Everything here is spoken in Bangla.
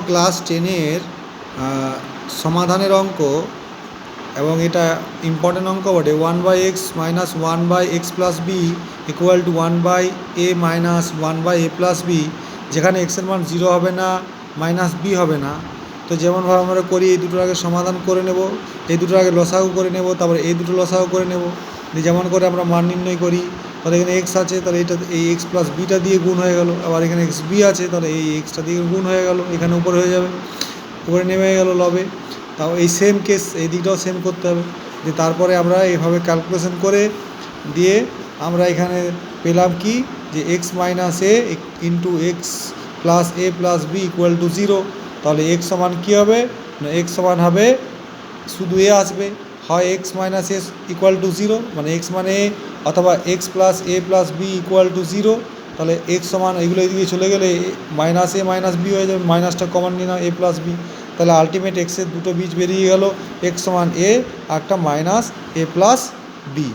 ক্লাস 10-এর সমাধানের অঙ্ক, এবং এটা ইম্পর্টেন্ট অঙ্ক বটে। 1/x minus 1/x plus b equal to 1/a minus 1/a plus b, যেখানে এক্সের মান 0 হবে না, মাইনাস বি হবে না। তো যেমনভাবে আমরা করি, এই দুটোর আগে সমাধান করে নেব, এই দুটোর আগে লসাগু করে নেব, তারপরে এই দুটো লসাগু করে নেব। যেমন করে আমরা মান নির্ণয় করি, তাহলে এখানে এক্স আছে, তাহলে এটা এই এক্স প্লাস বিটা দিয়ে গুণ হয়ে গেল। আবার এখানে এক্স বি আছে, তাহলে এই এক্সটা দিয়ে গুণ হয়ে গেল, এখানে উপরে হয়ে যাবে, উপরে নেমে গেল লবে। তাও এই সেম কেস এই দিকটাও সেম করতে হবে। যে তারপরে আমরা এইভাবে ক্যালকুলেশন করে দিয়ে আমরা এখানে পেলাম কি, যে x minus a into x plus a plus b equal to 0। তাহলে এক্স সমান কী হবে না, এক্স সমান হবে শুধু এ আসবে, হয় x minus a equal to 0 মানে এক্স মানে এ, অথবা x plus a plus b equal to 0। তাহলে এক্স সমান এগুলো এদিকে চলে গেলে মাইনাস এ মাইনাস বি হয়ে যাবে, মাইনাসটা কমন নিয়ে নাও, এ প্লাস বি। তাহলে আলটিমেট এক্সের দুটো বীজ বেরিয়ে গেল, এক্স সমান এ আর একটা মাইনাস এ প্লাস বি।